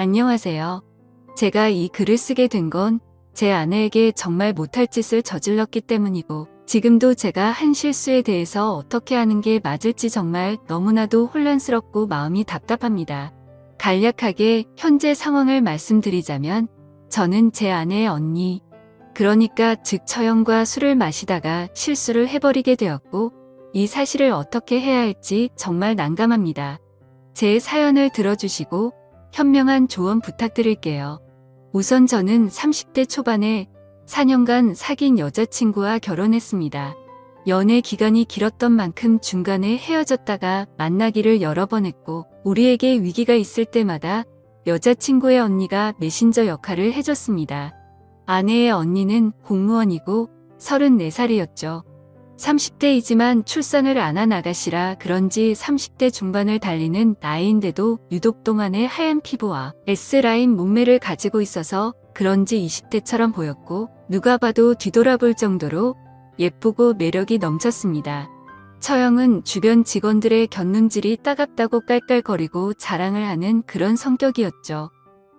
안녕하세요. 제가 이 글을 쓰게 된 건 제 아내에게 정말 못할 짓을 저질렀기 때문이고, 지금도 제가 한 실수에 대해서 어떻게 하는 게 맞을지 정말 너무나도 혼란스럽고 마음이 답답합니다. 간략하게 현재 상황을 말씀드리자면, 저는 제 아내의 언니, 그러니까 즉 처형과 술을 마시다가 실수를 해버리게 되었고, 이 사실을 어떻게 해야 할지 정말 난감합니다. 제 사연을 들어주시고 현명한 조언 부탁드릴게요. 우선 저는 30대 초반에 4년간 사귄 여자친구와 결혼했습니다. 연애 기간이 길었던 만큼 중간에 헤어졌다가 만나기를 여러 번 했고, 우리에게 위기가 있을 때마다 여자친구의 언니가 메신저 역할을 해줬습니다. 아내의 언니는 공무원이고 34살이었죠. 30대이지만 출산을 안 한 아가씨라 그런지 30대 중반을 달리는 나이인데도 유독 동안의 하얀 피부와 S라인 몸매를 가지고 있어서 그런지 20대처럼 보였고, 누가 봐도 뒤돌아볼 정도로 예쁘고 매력이 넘쳤습니다. 처형은 주변 직원들의 곁눈질이 따갑다고 깔깔거리고 자랑을 하는 그런 성격이었죠.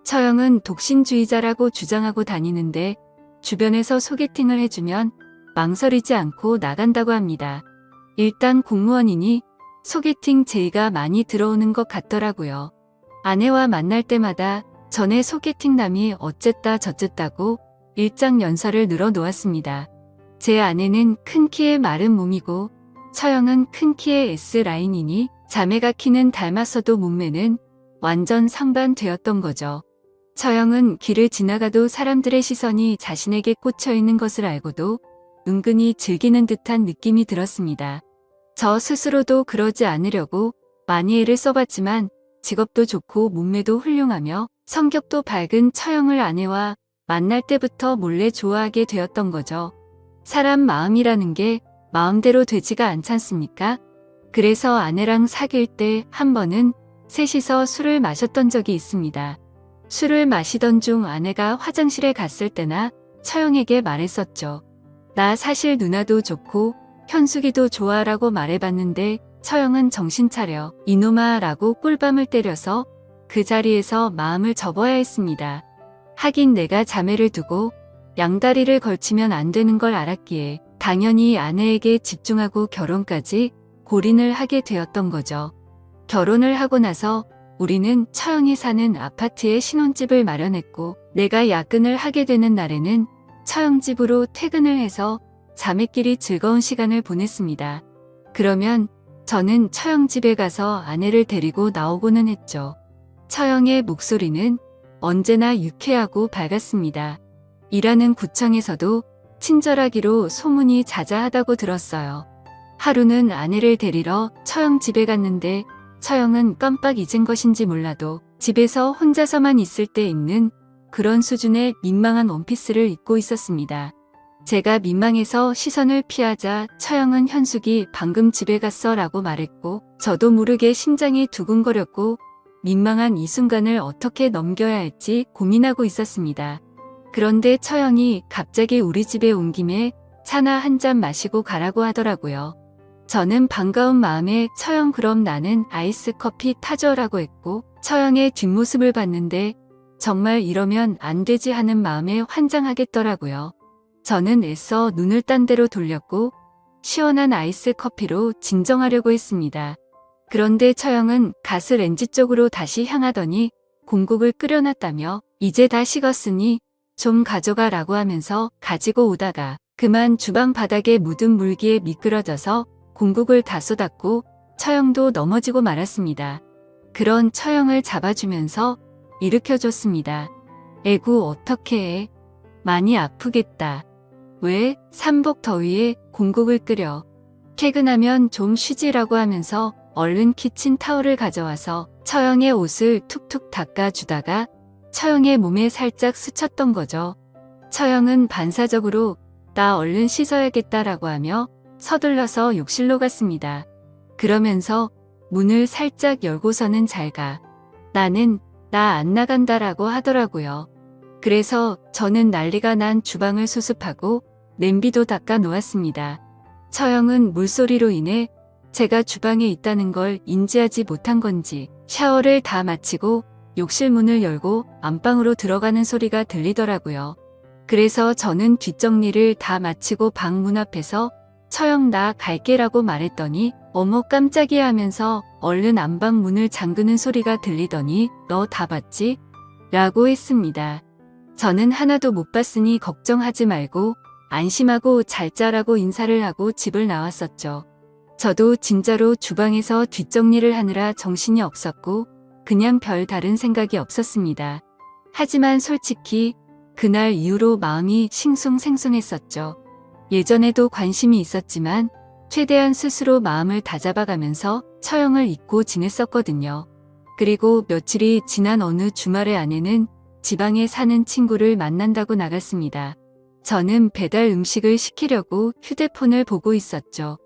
처형은 독신주의자라고 주장하고 다니는데, 주변에서 소개팅을 해주면 망설이지 않고 나간다고 합니다. 일단 공무원이니 소개팅 제의가 많이 들어오는 것 같더라고요. 아내와 만날 때마다 전에 소개팅남이 어쨌다 저쨌다고 일장연설을 늘어놓았습니다. 제 아내는 큰 키에 마른 몸이고, 처형은 큰 키에 S라인이니 자매가 키는 닮았어도 몸매는 완전 상반되었던 거죠. 처형은 길을 지나가도 사람들의 시선이 자신에게 꽂혀 있는 것을 알고도 은근히 즐기는 듯한 느낌이 들었습니다. 저 스스로도 그러지 않으려고 많이 애를 써봤지만, 직업도 좋고 몸매도 훌륭하며 성격도 밝은 처형을 아내와 만날 때부터 몰래 좋아하게 되었던 거죠. 사람 마음이라는 게 마음대로 되지가 않잖습니까? 그래서 아내랑 사귈 때 한 번은 셋이서 술을 마셨던 적이 있습니다. 술을 마시던 중 아내가 화장실에 갔을 때나 처형에게 말했었죠. 나 사실 누나도 좋고 현숙이도 좋아라고 말해봤는데, 처형은 정신 차려 이놈아 라고 꿀밤을 때려서 그 자리에서 마음을 접어야 했습니다. 하긴 내가 자매를 두고 양다리를 걸치면 안 되는 걸 알았기에 당연히 아내에게 집중하고 결혼까지 골인을 하게 되었던 거죠. 결혼을 하고 나서 우리는 처형이 사는 아파트에 신혼집을 마련했고, 내가 야근을 하게 되는 날에는 처형 집으로 퇴근을 해서 자매끼리 즐거운 시간을 보냈습니다. 그러면 저는 처형 집에 가서 아내를 데리고 나오고는 했죠. 처형의 목소리는 언제나 유쾌하고 밝았습니다. 일하는 구청에서도 친절하기로 소문이 자자하다고 들었어요. 하루는 아내를 데리러 처형 집에 갔는데, 처형은 깜빡 잊은 것인지 몰라도 집에서 혼자서만 있을 때 입는 그런 수준의 민망한 원피스를 입고 있었습니다. 제가 민망해서 시선을 피하자 처형은 현숙이 방금 집에 갔어 라고 말했고, 저도 모르게 심장이 두근거렸고 민망한 이 순간을 어떻게 넘겨야 할지 고민하고 있었습니다. 그런데 처형이 갑자기 우리 집에 온 김에 차나 한 잔 마시고 가라고 하더라고요. 저는 반가운 마음에 처형 그럼 나는 아이스 커피 타줘 라고 했고, 처형의 뒷모습을 봤는데 정말 이러면 안 되지 하는 마음에 환장하겠더라고요. 저는 애써 눈을 딴 데로 돌렸고 시원한 아이스 커피로 진정하려고 했습니다. 그런데 처형은 가스레인지 쪽으로 다시 향하더니 공국을 끓여놨다며 이제 다 식었으니 좀 가져가 라고 하면서 가지고 오다가 그만 주방 바닥에 묻은 물기에 미끄러져서 공국을 다 쏟았고 처형도 넘어지고 말았습니다. 그런 처형을 잡아주면서 일으켜줬습니다. 에구 어떡해 해. 많이 아프겠다. 왜? 삼복 더위에 공국을 끓여. 퇴근하면 좀 쉬지라고 하면서 얼른 키친타올을 가져와서 처형의 옷을 툭툭 닦아주다가 처형의 몸에 살짝 스쳤던 거죠. 처형은 반사적으로 나 얼른 씻어야겠다라고 하며 서둘러서 욕실로 갔습니다. 그러면서 문을 살짝 열고서는 잘 가. 나는 나 안 나간다라고 하더라고요. 그래서 저는 난리가 난 주방을 수습하고 냄비도 닦아 놓았습니다. 처형은 물소리로 인해 제가 주방에 있다는 걸 인지하지 못한 건지 샤워를 다 마치고 욕실 문을 열고 안방으로 들어가는 소리가 들리더라고요. 그래서 저는 뒷정리를 다 마치고 방 문 앞에서 처형 나 갈게라고 말했더니 어머 깜짝이야 하면서 얼른 안방 문을 잠그는 소리가 들리더니 너 다 봤지? 라고 했습니다. 저는 하나도 못 봤으니 걱정하지 말고 안심하고 잘 자라고 인사를 하고 집을 나왔었죠. 저도 진짜로 주방에서 뒷정리를 하느라 정신이 없었고 그냥 별 다른 생각이 없었습니다. 하지만 솔직히 그날 이후로 마음이 싱숭생숭했었죠. 예전에도 관심이 있었지만 최대한 스스로 마음을 다잡아가면서 처형을 잊고 지냈었거든요. 그리고 며칠이 지난 어느 주말에 아내는 지방에 사는 친구를 만난다고 나갔습니다. 저는 배달 음식을 시키려고 휴대폰을 보고 있었죠.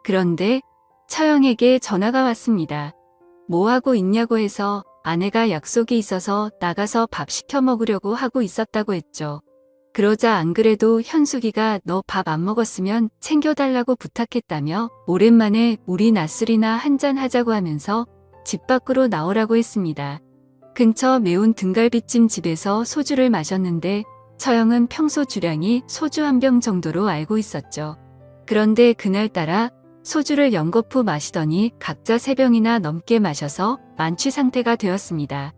그런데 처형에게 전화가 왔습니다. 뭐 하고 있냐고 해서 아내가 약속이 있어서 나가서 밥 시켜 먹으려고 하고 있었다고 했죠. 그러자 안 그래도 현숙이가 너 밥 안 먹었으면 챙겨달라고 부탁했다며 오랜만에 우리 낮술이나 한잔 하자고 하면서 집 밖으로 나오라고 했습니다. 근처 매운 등갈비찜 집에서 소주를 마셨는데 처형은 평소 주량이 소주 한 병 정도로 알고 있었죠. 그런데 그날따라 소주를 연거푸 마시더니 각자 3병이나 넘게 마셔서 만취 상태가 되었습니다.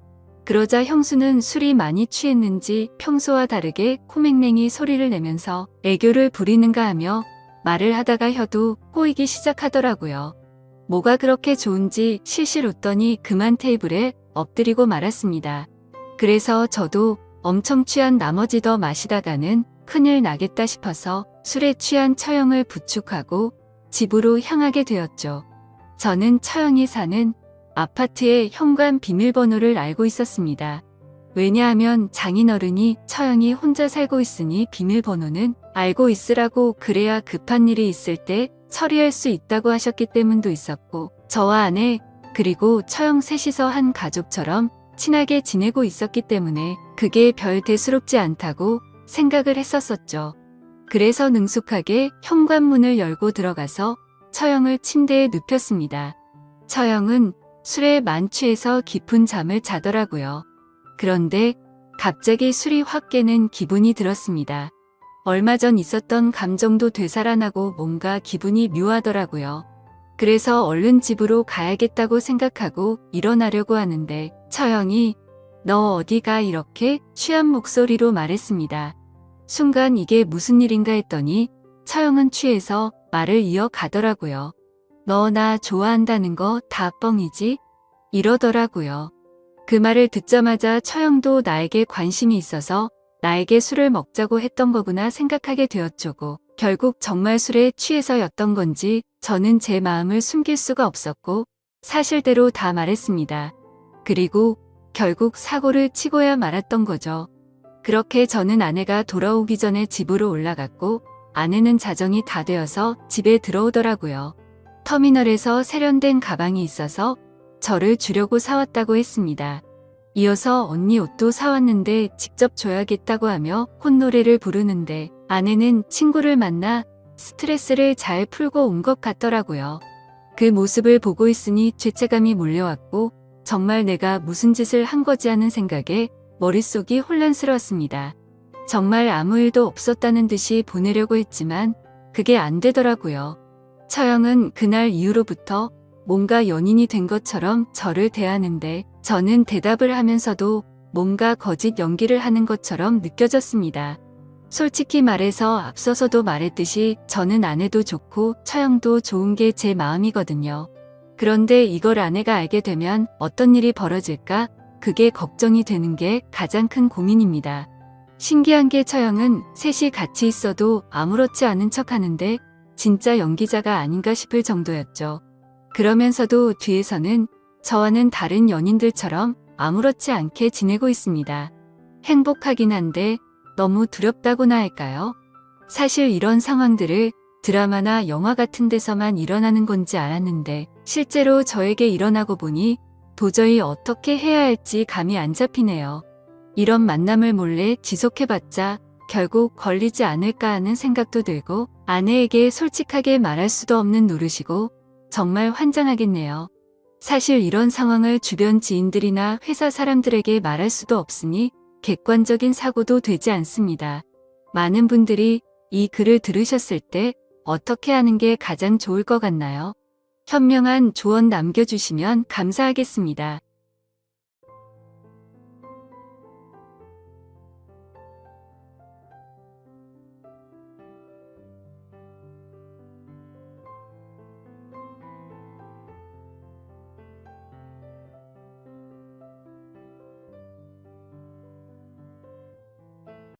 그러자 형수는 술이 많이 취했는지 평소와 다르게 코맹맹이 소리를 내면서 애교를 부리는가 하며 말을 하다가 혀도 꼬이기 시작하더라고요. 뭐가 그렇게 좋은지 실실 웃더니 그만 테이블에 엎드리고 말았습니다. 그래서 저도 엄청 취한 나머지 더 마시다가는 큰일 나겠다 싶어서 술에 취한 처형을 부축하고 집으로 향하게 되었죠. 저는 처형이 사는 아파트의 현관 비밀번호를 알고 있었습니다. 왜냐하면 장인어른이 처형이 혼자 살고 있으니 비밀번호는 알고 있으라고 그래야 급한 일이 있을 때 처리할 수 있다고 하셨기 때문도 있었고 저와 아내 그리고 처형 셋이서 한 가족처럼 친하게 지내고 있었기 때문에 그게 별 대수롭지 않다고 생각을 했었었죠. 그래서 능숙하게 현관문을 열고 들어가서 처형을 침대에 눕혔습니다. 처형은 술에 만취해서 깊은 잠을 자더라고요. 그런데 갑자기 술이 확 깨는 기분이 들었습니다. 얼마 전 있었던 감정도 되살아나고 뭔가 기분이 묘하더라고요. 그래서 얼른 집으로 가야겠다고 생각하고 일어나려고 하는데 처형이 너 어디가 이렇게 취한 목소리로 말했습니다. 순간 이게 무슨 일인가 했더니 처형은 취해서 말을 이어가더라고요. 너 나 좋아한다는 거 다 뻥이지? 이러더라고요. 그 말을 듣자마자 처형도 나에게 관심이 있어서 나에게 술을 먹자고 했던 거구나 생각하게 되었죠. 결국 정말 술에 취해서였던 건지 저는 제 마음을 숨길 수가 없었고 사실대로 다 말했습니다. 그리고 결국 사고를 치고야 말았던 거죠. 그렇게 저는 아내가 돌아오기 전에 집으로 올라갔고 아내는 자정이 다 되어서 집에 들어오더라고요. 터미널에서 세련된 가방이 있어서 저를 주려고 사왔다고 했습니다. 이어서 언니 옷도 사왔는데 직접 줘야겠다고 하며 콧노래를 부르는데 아내는 친구를 만나 스트레스를 잘 풀고 온 것 같더라고요. 그 모습을 보고 있으니 죄책감이 몰려왔고 정말 내가 무슨 짓을 한 거지 하는 생각에 머릿속이 혼란스러웠습니다. 정말 아무 일도 없었다는 듯이 보내려고 했지만 그게 안 되더라고요. 처형은 그날 이후로부터 뭔가 연인이 된 것처럼 저를 대하는데 저는 대답을 하면서도 뭔가 거짓 연기를 하는 것처럼 느껴졌습니다. 솔직히 말해서 앞서서도 말했듯이 저는 아내도 좋고 처형도 좋은 게 제 마음이거든요. 그런데 이걸 아내가 알게 되면 어떤 일이 벌어질까? 그게 걱정이 되는 게 가장 큰 고민입니다. 신기한 게 처형은 셋이 같이 있어도 아무렇지 않은 척 하는데 진짜 연기자가 아닌가 싶을 정도였죠. 그러면서도 뒤에서는 저와는 다른 연인들처럼 아무렇지 않게 지내고 있습니다. 행복하긴 한데 너무 두렵다고나 할까요? 사실 이런 상황들을 드라마나 영화 같은 데서만 일어나는 건지 알았는데 실제로 저에게 일어나고 보니 도저히 어떻게 해야 할지 감이 안 잡히네요. 이런 만남을 몰래 지속해봤자 결국 걸리지 않을까 하는 생각도 들고 아내에게 솔직하게 말할 수도 없는 노릇이고 정말 환장하겠네요. 사실 이런 상황을 주변 지인들이나 회사 사람들에게 말할 수도 없으니 객관적인 사고도 되지 않습니다. 많은 분들이 이 글을 들으셨을 때 어떻게 하는 게 가장 좋을 것 같나요? 현명한 조언 남겨주시면 감사하겠습니다.